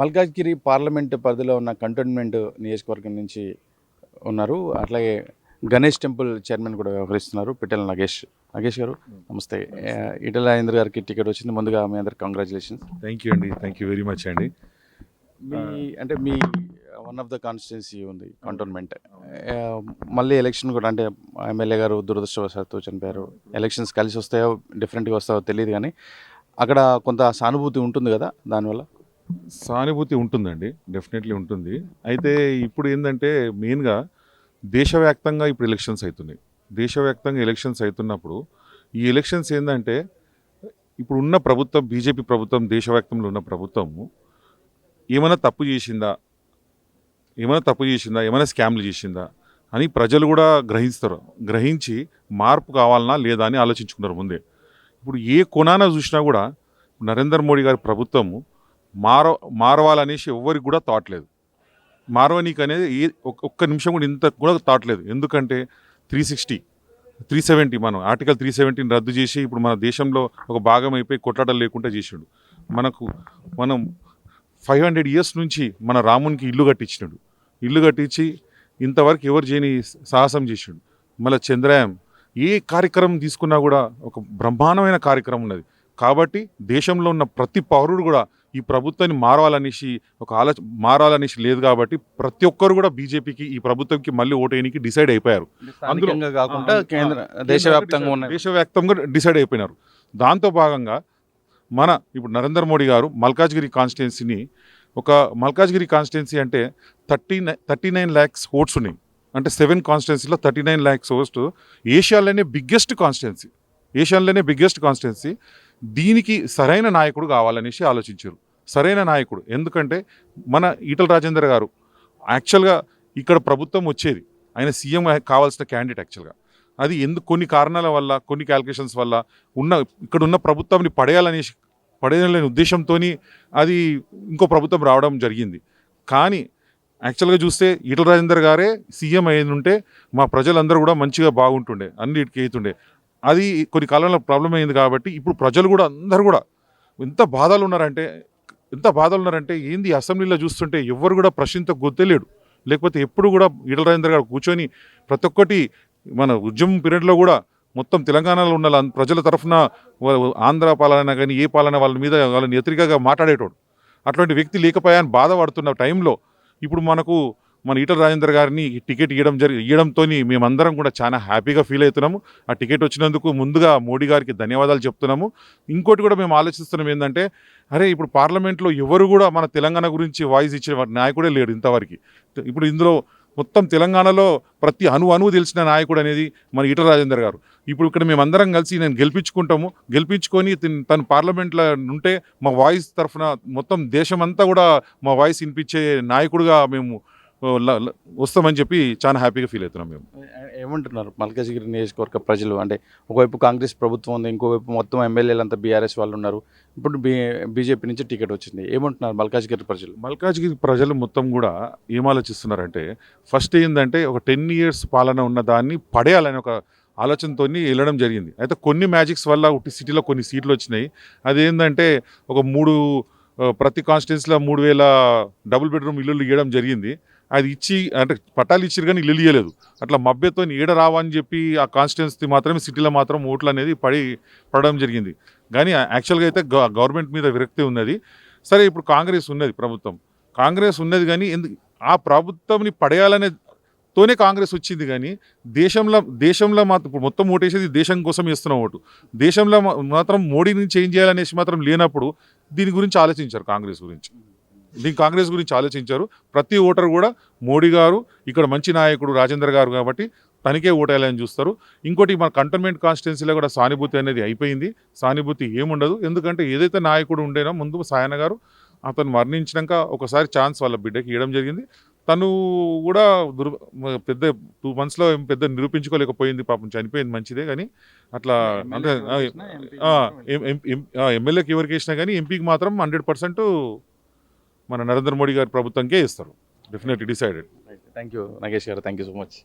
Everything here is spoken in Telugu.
మల్కాజ్గిరి పార్లమెంట్ పరిధిలో ఉన్న కంటోన్మెంట్ నియోజకవర్గం నుంచి ఉన్నారు. అట్లాగే గణేష్ టెంపుల్ చైర్మన్ కూడా వ్యవహరిస్తున్నారు పిట్టల నగేష్. నగేష్ గారు నమస్తే. ఈటెల రాజేందర్ గారికి టికెట్ వచ్చింది. ముందుగా మీ అందరికి కంగ్రాచులేషన్స్. థ్యాంక్ యూ అండి, థ్యాంక్ యూ వెరీ మచ్ అండి. మీ వన్ ఆఫ్ ద కాన్స్టిట్యున్సీ ఉంది కంటోన్మెంట్. మళ్ళీ ఎలక్షన్ కూడా అంటే ఎమ్మెల్యే గారు దురదృష్టవశాత్తు చనిపోయారు. ఎలక్షన్స్ కలిసి వస్తాయో డిఫరెంట్గా వస్తాయో తెలియదు, కానీ అక్కడ కొంత సానుభూతి ఉంటుంది కదా దానివల్ల. సానుభూతి ఉంటుందండి, డెఫినెట్లీ ఉంటుంది. అయితే ఇప్పుడు ఏంటంటే మెయిన్గా దేశవ్యాప్తంగా ఇప్పుడు ఎలక్షన్స్ అవుతున్నాయి. దేశవ్యాప్తంగా ఎలక్షన్స్ అవుతున్నప్పుడు ఈ ఎలక్షన్స్ ఏంటంటే ఇప్పుడు ఉన్న ప్రభుత్వం, బీజేపీ ప్రభుత్వం, దేశవ్యాప్తంలో ఉన్న ప్రభుత్వము ఏమైనా తప్పు చేసిందా, ఏమైనా స్కామ్లు చేసిందా అని ప్రజలు కూడా గ్రహించి మార్పు కావాలన్నా లేదా అని ఆలోచించుకున్నారు ముందే. ఇప్పుడు ఏ కొనాన చూసినా కూడా నరేంద్ర మోడీ గారి ప్రభుత్వము మారవాలనేసి ఎవ్వరికి కూడా థాట్ లేదు. మారవనీకి అనేది ఒక్క నిమిషం కూడా ఇంత కూడా థాట్ లేదు. ఎందుకంటే 370 మనం ఆర్టికల్ 370 రద్దు చేసి ఇప్పుడు మన దేశంలో ఒక భాగం అయిపోయి కొట్లాటలు లేకుండా చేసాడు. మనం 500 years నుంచి మన రామునికి ఇల్లు కట్టించి ఇంతవరకు ఎవరు చేయని సాహసం చేసాడు. మళ్ళీ చంద్రయాన్ ఏ కార్యక్రమం తీసుకున్నా కూడా ఒక బ్రహ్మాండమైన కార్యక్రమం ఉన్నది. కాబట్టి దేశంలో ఉన్న ప్రతి పౌరుడు కూడా ఈ ప్రభుత్వాన్ని మారాలనేసి లేదు. కాబట్టి ప్రతి ఒక్కరు కూడా బీజేపీకి, ఈ ప్రభుత్వంకి మళ్ళీ ఓటేయడానికి డిసైడ్ అయిపోయారు. అందులో కాకుండా దేశవ్యాప్తంగా డిసైడ్ అయిపోయినారు. దాంతో భాగంగా ఇప్పుడు నరేంద్ర మోడీ గారు మల్కాజ్గిరి కాన్స్టిట్యున్సీ అంటే 39 lakhs ఓట్స్ ఉన్నాయి. అంటే 7 కాన్స్టిట్యున్సీలో 39 lakhs ఓట్స్. ఏషియాలోనే బిగ్గెస్ట్ కాన్స్టిట్యున్సీ. దీనికి సరైన నాయకుడు కావాలనేసి ఆలోచించారు. సరైన నాయకుడు ఎందుకంటే మన ఈటల రాజేందర్ గారు యాక్చువల్గా ఇక్కడ ప్రభుత్వం వచ్చేది, ఆయన సీఎం కావాల్సిన క్యాండిడేట్ యాక్చువల్గా. అది కొన్ని కారణాల వల్ల, కొన్ని క్యాల్కులేషన్స్ వల్ల ఇక్కడ ఉన్న ప్రభుత్వాన్ని పడేయాలనే ఉద్దేశంతో అది ఇంకో ప్రభుత్వం రావడం జరిగింది. కానీ యాక్చువల్గా చూస్తే ఈటల రాజేందర్ గారే సీఎం అయ్యేది ఉంటే మా ప్రజలందరూ కూడా మంచిగా బాగుంటుండే, అన్నిటికీ అవుతుండే. అది కొన్ని కాలంలో ప్రాబ్లం అయింది. కాబట్టి ఇప్పుడు ప్రజలు కూడా అందరూ కూడా ఎంత బాధలు ఉన్నారంటే ఏంది అసెంబ్లీలో చూస్తుంటే ఎవరు కూడా ప్రశ్నించ గొత్తలేడు. లేకపోతే ఎప్పుడు కూడా ఈటల రాజేందర్ గారు కూర్చొని ప్రతి ఒక్కటి మన ఉద్యమం పీరియడ్లో కూడా మొత్తం తెలంగాణలో ఉన్న ప్రజల తరఫున ఆంధ్ర పాలన కానీ ఏ పాలన వాళ్ళని వ్యతిరేకంగా మాట్లాడేటోడు. అటువంటి వ్యక్తి లేకపోయాని బాధపడుతున్న టైంలో ఇప్పుడు మన ఈటల రాజేందర్ గారిని టికెట్ ఇవ్వడంతో మేమందరం కూడా చాలా హ్యాపీగా ఫీల్ అవుతున్నాము. ఆ టికెట్ వచ్చినందుకు ముందుగా మోడీ గారికి ధన్యవాదాలు చెప్తున్నాము. ఇంకోటి కూడా మేము ఆలోచిస్తున్నాం ఏంటంటే, ఇప్పుడు పార్లమెంట్లో ఎవరు కూడా మన తెలంగాణ గురించి వాయిస్ ఇచ్చే నాయకుడే లేడు ఇంతవరకు. ఇప్పుడు ఇందులో మొత్తం తెలంగాణలో ప్రతి అణువు తెలిసిన నాయకుడు అనేది మన ఈటల రాజేందర్ గారు. ఇప్పుడు ఇక్కడ మేమందరం కలిసి గెలిపించుకొని తను పార్లమెంట్లో ఉంటే మా వాయిస్ తరఫున మొత్తం దేశమంతా కూడా మా వాయిస్ వినిపించే నాయకుడుగా మేము వస్తామని చెప్పి చాలా హ్యాపీగా ఫీల్ అవుతున్నాం. మేము ఏమంటున్నారు మల్కాజ్గిరి నియోజకవర్గ ప్రజలు? అంటే ఒకవైపు కాంగ్రెస్ ప్రభుత్వం ఉంది, ఇంకోవైపు మొత్తం ఎమ్మెల్యేలు అంతా బీఆర్ఎస్ వాళ్ళు ఉన్నారు. ఇప్పుడు బీజేపీ నుంచి టికెట్ వచ్చింది. ఏమంటున్నారు మల్కాజ్గిరి ప్రజలు మొత్తం కూడా ఏం ఆలోచిస్తున్నారంటే, ఫస్ట్ ఏంటంటే ఒక 10 years పాలన ఉన్న దాన్ని పడేయాలని ఒక ఆలోచనతో వెళ్ళడం జరిగింది. అయితే కొన్ని మ్యాజిక్స్ వల్ల సిటీలో కొన్ని సీట్లు వచ్చినాయి. అదేంటంటే ప్రతి కాన్స్టిట్యున్సీలో 3000 డబుల్ బెడ్రూమ్ ఇల్లులు ఇవ్వడం జరిగింది. అది అంటే పట్టాలు ఇచ్చారు కానీ ఇల్లు ఇవ్వలేదు. అట్లా మభ్యతో ఈడ రావని చెప్పి ఆ కాన్స్టిట్యున్సీ మాత్రమే సిటీలో మాత్రం ఓట్లు అనేది పడడం జరిగింది. కానీ యాక్చువల్గా అయితే గవర్నమెంట్ మీద విరక్తి ఉన్నది. సరే, ఇప్పుడు కాంగ్రెస్ ఉన్నది కానీ ఆ ప్రభుత్వంని పడేయాలనేతోనే కాంగ్రెస్ వచ్చింది. కానీ దేశంలో మాత్రం మొత్తం ఓటేసేది దేశం కోసం వేస్తున్న ఓటు. దేశంలో మాత్రం మోడీని చేంజ్ చేయాలనేసి మాత్రం లేనప్పుడు దీని గురించి ఆలోచించారు. కాంగ్రెస్ గురించి ఆలోచించారు. ప్రతి ఓటర్ కూడా మోడీ గారు ఇక్కడ మంచి నాయకుడు రాజేందర్ గారు కాబట్టి తనకే ఓటేయాలని చూస్తారు. ఇంకోటి మన కంటోన్మెంట్ కాన్స్టిట్యున్సీలో కూడా సానుభూతి అనేది అయిపోయింది. సానుభూతి ఏముండదు. ఎందుకంటే ఏదైతే నాయకుడు ఉండేనో ముందు సాయన గారు అతను మరణించినాక ఒకసారి ఛాన్స్ వాళ్ళ బిడ్డకి ఇవ్వడం జరిగింది. తను కూడా పెద్ద 2 monthsలో పెద్ద నిరూపించుకోలేకపోయింది. పాపం చనిపోయింది, మంచిదే. కానీ అట్లా అంటే ఎమ్మెల్యేకి ఎవరికి వేసినా కానీ ఎంపీకి మాత్రం 100% మన నరేంద్ర మోడీ గారి ప్రభుత్వంకే ఇస్తారు. Definitely decided. Thank you Nagesh గారు, థ్యాంక్ యూ సో మచ్.